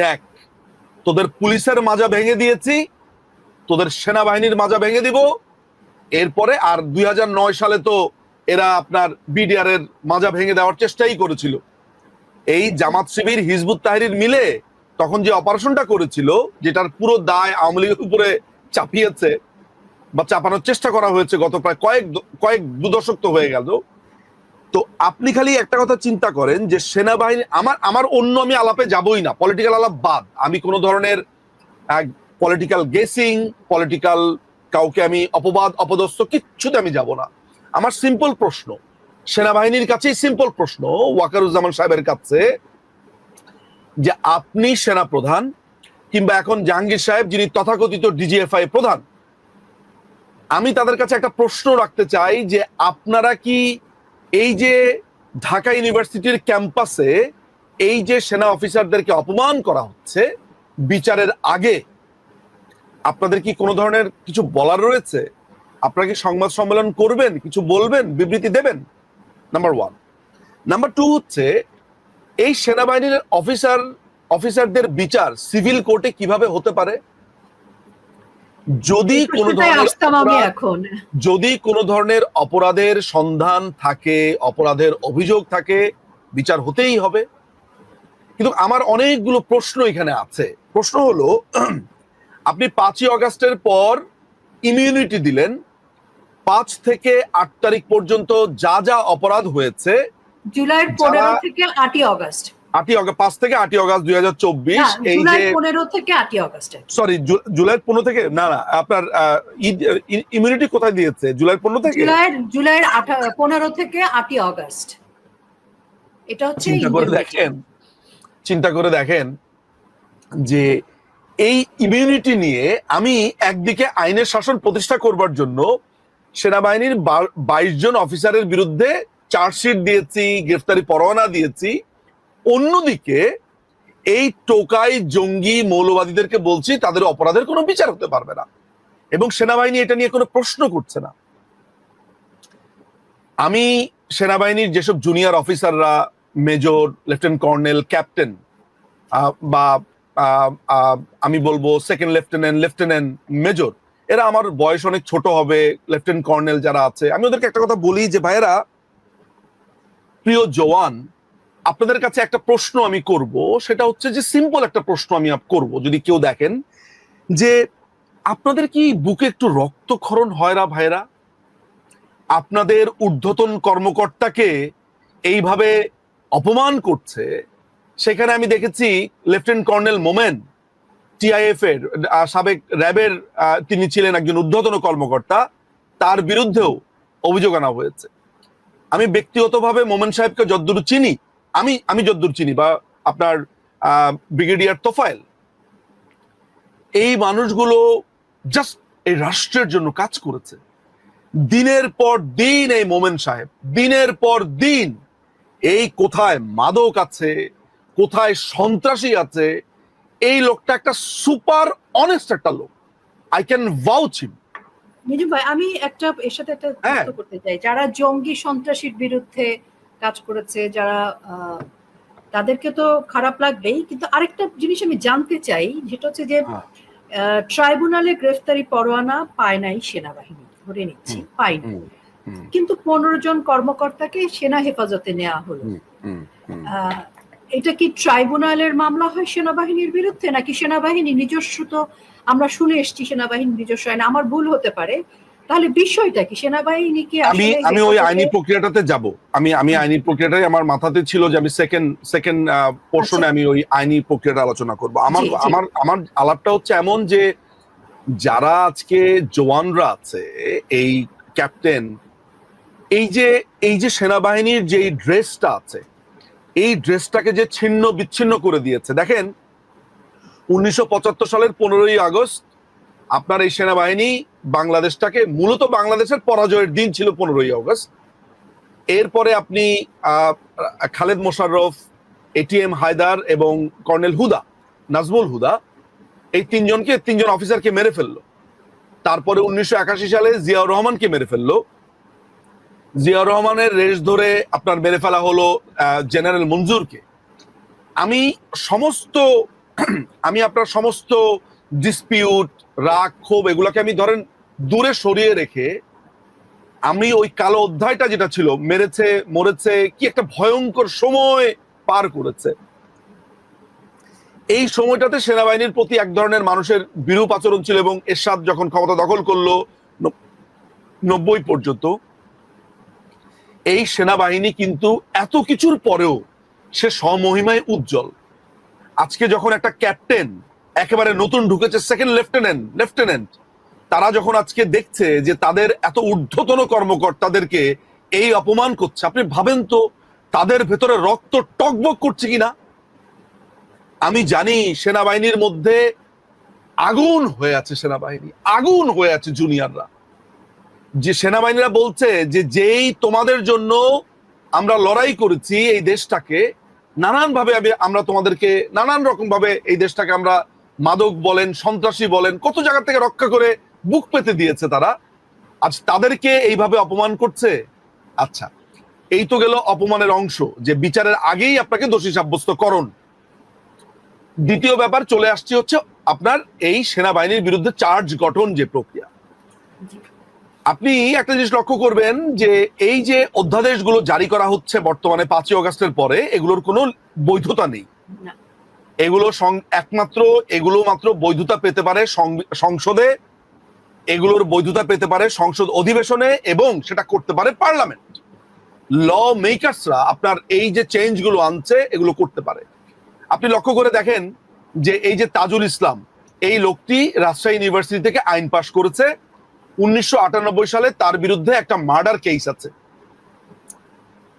দেখ, তোদের পুলিশের মাজা ভেঙে দিয়েছি, তোদের সেনাবাহিনীর মাজা ভেঙে দিব। এরপরে আর 2009 সালে তো এরা আপনার বিডিআর এর মাজা ভেঙে দেওয়ার চেষ্টাই করেছিল। এই জামাত শিবির হিজবুত তাহরির মিলে তখন যে অপারেশনটা করেছিল, যেটার পুরো দায় আওয়ামী লীগের উপরে চাপিয়েছে বা চাপানোর চেষ্টা করা হয়েছে গত প্রায় কয়েক দশক তো হয়ে গেল। তো আপনি খালি একটা কথা চিন্তা করেন যে সেনাবাহিনী, আমার অন্য আমি আলাপে যাবই না, পলিটিক্যাল আলাপ বাদ। আমি কোনো ধরনের পলিটিক্যাল গেসিং, পলিটিক্যাল কাউকে আমি অপবাদ অপদস্থ কিচ্ছুতে আমি যাব না। আমার সিম্পল প্রশ্ন, সেনাবাহিনীর কাছেই সিম্পল প্রশ্ন, ওয়াকারুজ্জামান সাহেবের কাছে, যে আপনি সেনা প্রধান কিংবা এখন জাহাঙ্গীর সাহেব যিনি তথাকথিত ডিজিএফআই প্রধান, আমি তাদের কাছে একটা প্রশ্ন রাখতে চাই যে আপনারা কি এই যে ঢাকা ইউনিভার্সিটির ক্যাম্পাসে এই যে সেনা অফিসারদেরকে অপমান করা হচ্ছে বিচারের আগে, আপনাদের কি কোনো ধরনের কিছু বলার রয়েছে? আপনারা কি সংবাদ সম্মেলন করবেন, কিছু বলবেন, বিবৃতি দেবেন? নাম্বার 1। নাম্বার 2 হচ্ছে এই সেনাবাহিনীর অফিসারদের বিচার সিভিল কোর্টে কিভাবে হতে পারে? যদি কোনো ধরনের অপরাধের সন্ধান থাকে, অপরাধের অভিযোগ থাকে, বিচার হতেই হবে। কিন্তু আমার অনেকগুলো প্রশ্ন এখানে আছে। প্রশ্ন হলো, আপনি 5ই অগাস্টের পর ইমিউনিটি দিলেন, 5 থেকে 8 তারিখ পর্যন্ত যা যা অপরাধ হয়েছে, জুলাইয়ের 15 থেকে 8ই অগাস্ট, 5 থেকে 8ই অগাস্ট 2024, এই যে 15 থেকে 8ই অগাস্ট, সরি জুলাইয়ের 15 থেকে না, আপনার ইমিউনিটি কোথায় দিয়েছে? জুলাইয়ের 15 থেকে, জুলাইয়ের 15 থেকে 8ই অগাস্ট। এটা হচ্ছে চিন্তা করে দেখেন যে এই ইমিউনিটি নিয়ে আমি একদিকে আইনের শাসন প্রতিষ্ঠা করবার জন্য সেনাবাহিনীর 22 জন অফিসারের বিরুদ্ধে চার্জশিট দিয়েছি, গ্রেফতারি পরোয়ানা দিয়েছি, অন্যদিকে এই টোকাই জঙ্গি মৌলবাদীদেরকে বলছি তাদের অপরাধের কোনো বিচার হতে পারবে না, এবং সেনাবাহিনী এটা নিয়ে কোনো প্রশ্ন করছে না। আমি সেনাবাহিনীর যেসব জুনিয়র অফিসাররা, মেজর, লেফটেন্যান্ট কর্নেল, ক্যাপ্টেন বা আমি বলবো সেকেন্ড লেফটেন্যান্ট, মেজর, এরা আমার বয়স অনেক ছোট হবে, লেফটেন্যান্ট কর্নেল যারা আছে, আমি ওদেরকে একটা কথা বলি যে ভাইয়েরা, প্রিয় জওয়ান, আপনাদের কাছে একটা প্রশ্ন আমি করব, সেটা হচ্ছে যে সিম্পল একটা প্রশ্ন আমি করব, যদি কেউ দেখেন, যে আপনাদের কি বুকে একটু রক্তক্ষরণ হয় না ভাইরা? আপনাদের ঊর্ধ্বতন কর্মকর্তাকে এইভাবে অপমান করছে। সেখানে আমি দেখেছি লেফটেন্যান্ট কর্নেল মোমেন, টিআইএফ এর সাবেক র্যাবের তিনি ছিলেন একজন ঊর্ধ্বতন কর্মকর্তা, তার বিরুদ্ধেও অভিযোগ আনা হয়েছে। আমি ব্যক্তিগতভাবে মোমেন সাহেবকে যদ্দূর চিনি, আমি যদ্দূর চিনি, বা আপনার ব্রিগেডিয়ার তোফায়েল, এই মানুষগুলো জাস্ট এই রাষ্ট্রের জন্য কাজ করেছে। দিনের পর দিন এই মোমেন সাহেব দিনের পর দিন এই কোথায় মাদক আছে, কোথায় সন্ত্রাসী আছে, এই লোকটা একটা সুপার অনেস্ট একটা লোক। আই ক্যান ভাউচ হিম। নিজু ভাই, আমি এর সাথে একটা যুক্ত করতে চাই। যারা জঙ্গি সন্ত্রাসীর বিরুদ্ধে কাজ করেছে, যারা তাদেরকে তো খারাপ লাগবেই, কিন্তু আরেকটা জিনিস আমি জানতে চাই, যেটা হচ্ছে যে ট্রাইব্যুনালে গ্রেফতারি পরোয়ানা পায় নাই সেনাবাহিনী, ধরে নিচ্ছি পায়নি, কিন্তু 15 জন কর্মকর্তাকে সেনা হেফাজতে নেওয়া হলো। এটা কি ট্রাইব্যুনালের মামলা হয় সেনাবাহিনীর বিরুদ্ধে, নাকি সেনাবাহিনী নিজস্ব? তো আমরা শুনে এসেছি সেনাবাহিনী নিজস্ব আইন, আমার ভুল হতে পারে। তাহলে বিষয়টা কি? সেনাবাহিনী কি? আমি ওই আইনি প্রক্রিয়াটাতে যাব। আমি আইনি প্রক্রিয়াটাই আমার মাথাতে ছিল যে আমি সেকেন্ড পোর্শনে আমি ওই আইনি প্রক্রিয়াটা আলোচনা করব। আমার আলাপটা হচ্ছে এমন যে যারা আজকে জওয়ানরা আছে, এই ক্যাপ্টেন, এই যে সেনাবাহিনীর যে ড্রেসটা আছে, এই ড্রেসটাকে যে ছিন্ন বিচ্ছিন্ন করে দিয়েছে। দেখেন, 1975 সালের 15ই আগস্ট আপনার এই সেনাবাহিনী বাংলাদেশটাকে, মূলত বাংলাদেশের পরাজয়ের দিন ছিল 15ই আগস্ট। এরপরে আপনি খালেদ মোশাররফ, এটিএম হায়দার এবং কর্নেল হুদা, নাজমুল হুদা, এই তিনজন অফিসারকে মেরে ফেললো। তারপরে 1981 সালে জিয়াউর রহমানকে মেরে ফেললো। জিয়াউর রহমানের রেশ ধরে আপনার মেরে ফেলা হলো জেনারেল মঞ্জুরকে। আমি সমস্ত আমি আপনার সমস্ত ডিসপিউট, রাগ, ক্ষোভ এগুলাকে আমি ধরেন দূরে সরিয়ে রেখে আমি ওই কালো অধ্যায়টা যেটা ছিল, মেরেছে মরেছে, কি একটা ভয়ঙ্কর সময় পার করেছে, এই সময়টাতে সেনাবাহিনীর প্রতি এক ধরনের মানুষের বিরূপ আচরণ ছিল। এবং এরশাদ যখন ক্ষমতা দখল করলো 90 পর্যন্ত, এই সেনাবাহিনী কিন্তু এত কিছুর পরেও সে স্বমহিমায় উজ্জ্বল। আজকে যখন একটা ক্যাপ্টেন একেবারে নতুন ঢুকেছে, সেকেন্ড লেফটেন্যান্ট, তারা যখন আজকে দেখছে যে তাদের এত ঊর্ধ্বতন কর্মকর্তাদেরকে এই অপমান করছে, আপনি ভাবেন তো তাদের ভেতরে রক্ত টকবক করছে কিনা। আমি জানি সেনাবাহিনীর মধ্যে আগুন হয়ে আছে, সেনাবাহিনী আগুন হয়ে আছে, জুনিয়ররা, যে সেনাবাহিনীরা বলছে যে যেই তোমাদের জন্য আমরা লড়াই করেছি এই দেশটাকে, নানান ভাবে আমরা তোমাদেরকে নানান রকম ভাবে এই দেশটাকে আমরা মাদক বলেন, সন্ত্রাসী বলেন, কত জায়গা থেকে রক্ষা করে বুক পেতে দিয়েছে তারা, আজ তাদেরকে এইভাবে অপমান করছে। আচ্ছা, এই তো গেল অপমানের অংশ, যে বিচারের আগেই আপনাকে দোষী সাব্যস্ত করণ। দ্বিতীয় ব্যাপার চলে আসছে হচ্ছে আপনার এই সেনাবাহিনীর বিরুদ্ধে চার্জ গঠন যে প্রক্রিয়া। আপনি একটা জিনিস লক্ষ্য করবেন যে এই যে অধ্যাদেশগুলো জারি করা হচ্ছে বর্তমানে 5ই অগাস্টের পরে, এগুলোর কোনো বৈধতা নেই। এগুলো এগুলো মাত্র বৈধতা পেতে পারে সংসদে, এগুলোর বৈধতা পেতে পারে সংসদ অধিবেশনে, এবং সেটা করতে পারে পার্লামেন্ট। ল মেকার্সরা আপনার এই যে চেঞ্জ গুলো আনছে এগুলো করতে পারে। আপনি লক্ষ্য করে দেখেন যে এই যে তাজুল ইসলাম, এই লোকটি রাজশাহী ইউনিভার্সিটি থেকে আইন পাশ করেছে 1998 সালে, তার বিরুদ্ধে একটা মার্ডার কেস আছে।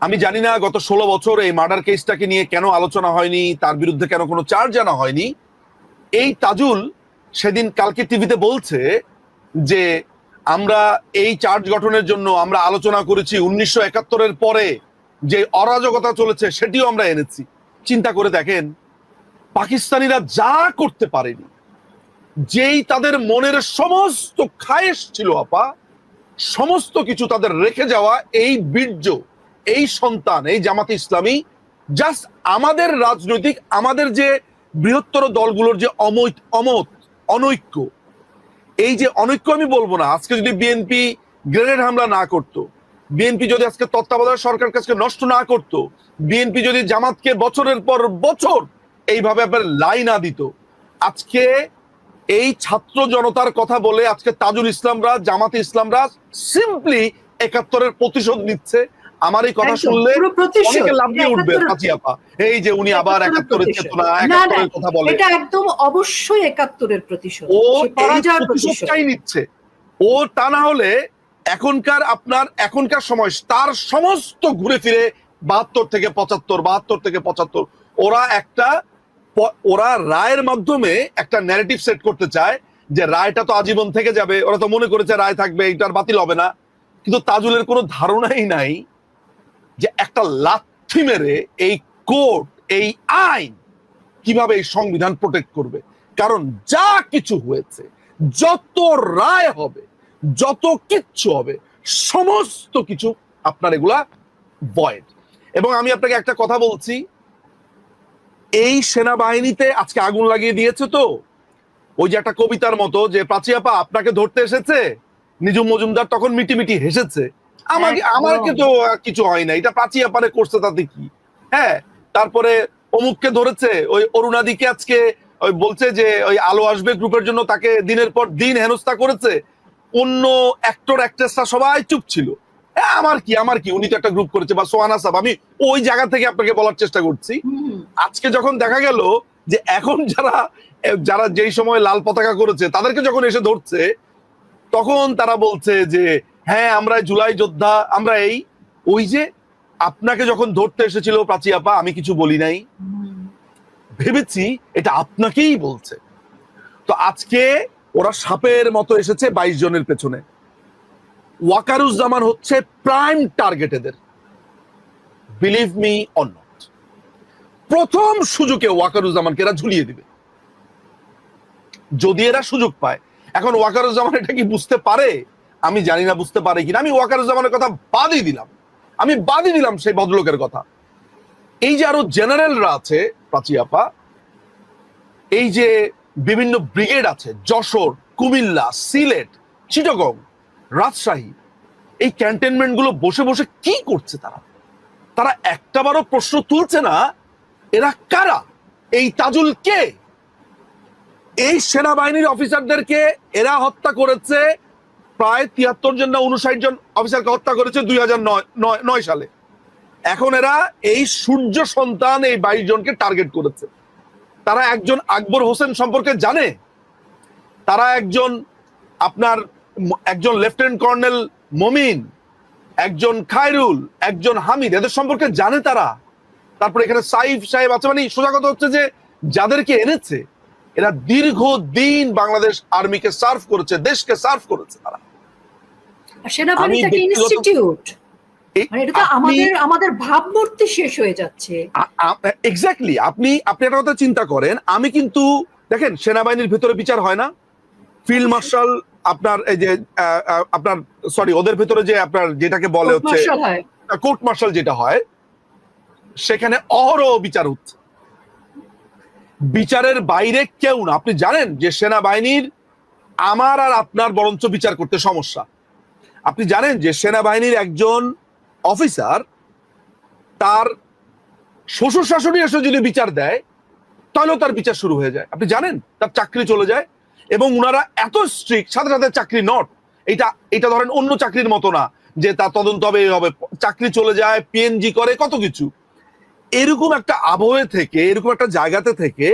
আমি জানি না গত 16 বছর এই মার্ডার কেসটাকে নিয়ে কেন আলোচনা হয়নি, তার বিরুদ্ধে কেন কোনো চার্জ আনা হয়নি। এই তাজুল সেদিন কালকে টিভিতে বলছে যে আমরা এই চার্জ গঠনের জন্য আমরা আলোচনা করেছি, 1971-এর পরে যে অরাজকতা চলেছে সেটিও আমরা এনেছি। চিন্তা করে দেখেন, পাকিস্তানিরা যা করতে পারেনি, যেই তাদের মনের সমস্ত খায়েশ ছিল আপা, সমস্ত কিছু তাদের রেখে যাওয়া এই বীর্য, এই সন্তান, এই জামাতে ইসলামী, জাস্ট আমাদের রাজনৈতিক, আমাদের যে বৃহত্তর দলগুলোর যে অনৈক্য, এই যে অনৈক্য আমি বলবো না, আজকে যদি বিএনপি গ্রেনেড হামলা না করতো, বিএনপি যদি আজকে তত্ত্বাবধায়ক সরকার কাছে নষ্ট না করতো, বিএনপি যদি জামাতকে বছরের পর বছর এইভাবে লাই না দিত, আজকে এই ছাত্র জনতার কথা বলে আজকে তাজুল ইসলামরা, জামাতে ইসলামরা সিম্পলি 71-এর প্রতিশোধ নিচ্ছে। আমার এই কথা শুনলে অনেকে লাফিয়ে উঠবে, আপা এই যে উনি আবার 71-এর চেতনা, 71-এর কথা বলে, এটা একদম অবশ্যই 71-এর প্রতিশোধ, ও প্রতিশোধটাই নিচ্ছে। ও তা না হলে এখনকার সময় তার সমস্ত ঘুরে ফিরে 72 থেকে 75 ওরা রায়ের মাধ্যমে একটা ন্যারেটিভ সেট করতে চায় যে রায়টা তো আজীবন থেকে যাবে, ওরা তো মনে করেছে রায় থাকবে, এটার বাতিল হবে না। কিন্তু তাজুলের কোনো ধারণাই নাই যে একটা লাথি মেরে এই কোর্ট, এই আইন কিভাবে এই সংবিধান প্রোটেক্ট করবে। কারণ যা কিছু হয়েছে, যত রায় হবে, যত কিচ্ছু হবে, সমস্ত কিছু আপনার এগুলা ভয়েড। এবং আমি আপনাকে একটা কথা বলছি, এই সেনাবাহিনীতে আজকে আগুন লাগিয়ে দিয়েছে। তো ওই যে একটা কবিতার মতো যে প্রাচী আপা আপনাকে ধরতে এসেছে, নিজুম মজুমদার তখন মিটিমিটি হেসেছে, আমাকে তো কিছু হয় না, এটা প্রাচী আপারে করছে তাতে কি। হ্যাঁ, তারপরে অমুককে ধরেছে, ওই অরুণাদিকে আজকে ওই বলছে যে ওই আলো আসবে গ্রুপের জন্য তাকে দিনের পর দিন হেনস্থা করেছে, অন্য অ্যাক্টর অ্যাক্ট্রেসরা সবাই চুপ ছিল। আমার কি উনি তো একটা গ্রুপ করেছে, বা সোহানা সাহেব, আমি ওই জায়গা থেকে আপনাকে বলার চেষ্টা করছি। আজকে যখন দেখা গেল যে এখন যারা যেই সময় লাল পতাকা করেছে তাদেরকে যখন এসে ধরছে, তখন তারা বলছে যে হ্যাঁ আমরা জুলাই যোদ্ধা, আমরা ওই যে আপনাকে যখন ধরতে এসেছিল প্রাচী আপা, আমি কিছু বলি নাই, ভেবেছি এটা আপনাকেই বলছে। তো আজকে ওরা সাপের মতো এসেছে 22 জনের পেছনে। ওয়াকারুজ্জামান হচ্ছে প্রাইম টার্গেট এদের, বিলিভ মি অর নট। প্রথম সুযোগে ওয়াকারুজ্জামানকে এরা ঝুলিয়ে দিবে যদি এরা সুযোগ পায়। এখন ওয়াকারুজ্জামান এটা কি বুঝতে পারে? আমি জানি না বুঝতে পারে কিনা। আমি ওয়াকারুজ্জামানের কথা বাদই দিলাম সেই ভদ্রলোকের কথা। এই যে আরো জেনারেলরা আছে প্রাচী আপা, এই যে বিভিন্ন ব্রিগেড আছে, যশোর, কুমিল্লা, সিলেট, চিটাগং, রাজশাহী, এই ক্যান্টনমেন্ট গুলো বসে বসে কি করছে তারা? তারা একটাবারও প্রশ্ন তুলছে না এরা কারা, এই তাজুল কে? এই সেনাবাহিনীর অফিসারদেরকে এরা হত্যা করেছে, প্রায় 73 জন না 59 জন অফিসারকে হত্যা করেছে 2009 সালে। এখন এরা এই সূর্য সন্তান এই 22 জনকে টার্গেট করেছে। তারা একজন আকবর হোসেন সম্পর্কে জানে, তারা একজন লেফটেন্যান্ট কর্নেল মমিন, একজন খায়রুল, একজন হামিদ, এদের সম্পর্কে জানে তারা। তারপরে এখানে সাইফ সাহেব আছে, মানে সোজা কথা হচ্ছে যে যাদেরকে এনেছে এরা দীর্ঘদিন বাংলাদেশ আর্মিকে সার্ভ করেছে, দেশকে সার্ভ করেছে তারা। সেনাবাহিনী একটা ইনস্টিটিউট, মানে এটা তো আমাদের ভাবমূর্তি শেষ হয়ে যাচ্ছে। এক্স্যাক্টলি, আপনি একটা কথা চিন্তা করেন, আমি কিন্তু দেখেন সেনাবাহিনীর ভিতরে বিচার হয় না, ফিল্ড মার্শাল আপনার এই যে আপনার সরি ওদের ভিতরে যে আপনার যেটাকে বলে হচ্ছে কোর্ট মার্শাল যেটা হয়, সেখানে অহরহ বিচার হচ্ছে, বিচারের বাইরে কেউ না। আপনি জানেন যে সেনাবাহিনীর আমার আর আপনার বরঞ্চ বিচার করতে সমস্যা। আপনি জানেন যে সেনাবাহিনীর একজন অফিসার তার শ্বশুর শাশুড়ি এসে যদি বিচার দেয় তাহলেও তার বিচার শুরু হয়ে যায়। আপনি জানেন তার চাকরি চলে যায়, এবং উনারা এত স্ট্রিক্ট, সাথে সাথে চাকরি নট, এটা ধরেন অন্য চাকরির মতো না যে তার তদন্ত হবে, চাকরি চলে যায়, পিএনজি করে, কত কিছু। এরকম একটা আবহে থেকে, এরকম একটা জায়গাতে থেকে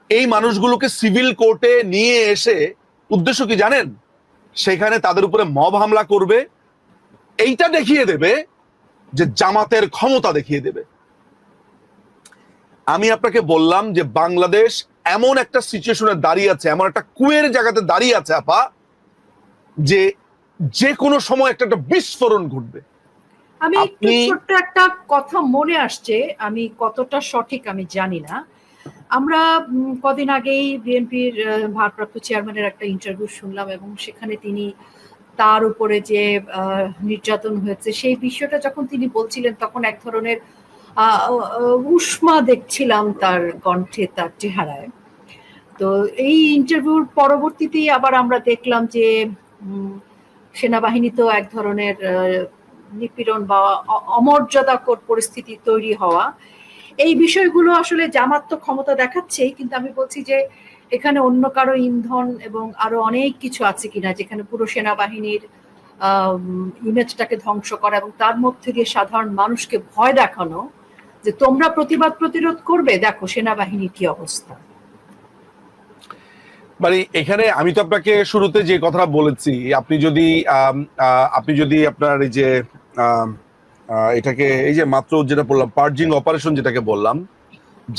এই মানুষগুলোকে সিভিল কোর্টে নিয়ে এসে উদ্দেশ্য কি জানেন? সেখানে তাদের উপরে মব হামলা করবে, এইটা দেখিয়ে দেবে যে জামাতের ক্ষমতা দেখিয়ে দেবে। আমি আপনাকে বললাম যে বাংলাদেশ এমন একটা সিচুয়েশনে দাঁড়িয়ে আছে, এমন একটা কুয়ের জায়গাতে দাঁড়িয়ে আছে আপা, যে কোনো সময় একটা বিস্ফোরণ ঘটবে। আমি একটু ছোট্ট একটা কথা মনে আসছে, আমি কতটা সঠিক আমি জানি না। আমরা কদিন আগেই বিএনপির ভারপ্রাপ্ত চেয়ারম্যানের একটা ইন্টারভিউ শুনলাম, এবং সেখানে তিনি তার উপরে যে নির্যাতন হয়েছে সেই বিষয়টা যখন তিনি বলছিলেন, তখন এক ধরনের উষ্মা দেখছিলাম তার কণ্ঠে, তার চেহারায়। তো এই ইন্টারভিউর পরবর্তীতেই আবার আমরা দেখলাম যে সেনাবাহিনী তো এক ধরনের নিপীড়ন বা অমর্যাদাকর পরিস্থিতি তৈরি হওয়া, এই বিষয়গুলো আসলে জামাত তো ক্ষমতা দেখাচ্ছেই, কিন্তু আমি বলছি যে এখানে অন্য কারো ইন্ধন এবং আরো অনেক কিছু আছে কিনা, যেখানে পুরো সেনাবাহিনীর ইমেজটাকে ধ্বংস করা এবং তার মধ্যে দিয়ে সাধারণ মানুষকে ভয় দেখানো যে তোমরা প্রতিবাদ প্রতিরোধ করবে, দেখো সেনাবাহিনীর কি অবস্থা। মানে এখানে আমি তো আপনাকে শুরুতে যে কথাটা বলেছি, আপনি যদি আপনার এই যে এটাকে এই যে মাত্র যেটা বললাম পার্জিং অপারেশন যেটাকে বললাম,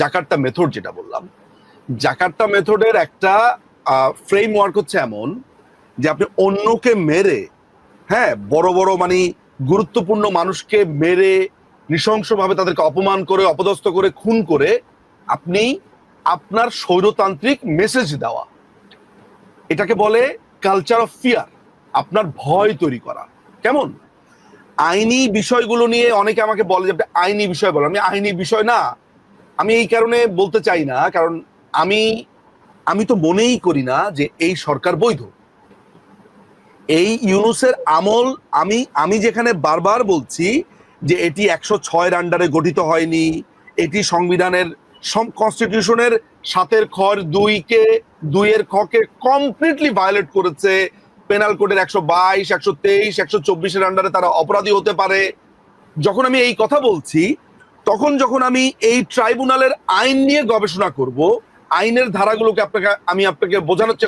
জাকার্তা মেথড যেটা বললাম, জাকার্তা মেথডের একটা ফ্রেমওয়ার্ক হচ্ছে এমন যে আপনি অন্যকে মেরে, হ্যাঁ, বড় বড় মানে গুরুত্বপূর্ণ মানুষকে মেরে নৃশংসভাবে তাদেরকে অপমান করে, অপদস্থ করে, খুন করে আপনি আপনার স্বৈরতান্ত্রিক মেসেজ দেওয়া, এটাকে বলে কালচার অফ ফিয়ার, আপনার ভয় তৈরি করা। কেমন? আইনি বিষয়গুলো নিয়ে অনেকে আমাকে বলে যে আইনি বিষয় বলো, আমি আইনি বিষয় না, আমি এই কারণে বলতে চাই না, কারণ আমি তো মনেই করি না যে এই সরকার বৈধ। এই ইউনূসের আমল, আমি যেখানে বারবার বলছি যে এটি 106 আন্ডারে গঠিত হয়নি, এটি সংবিধানের কনস্টিটিউশনের 7 খ 2 খকে কমপ্লিটলি ভায়োলেট করেছে, পেনাল কোডের 122, 123, 124 আন্ডারে তারা অপরাধী হতে পারে। যখন আমি এই কথা বলছি, তখন যখন আমি এই ট্রাইব্যুনালের আইন নিয়ে গবেষণা করব, আইনের ধারাগুলোকে আমি আপনাকে বোঝানোর চেষ্টা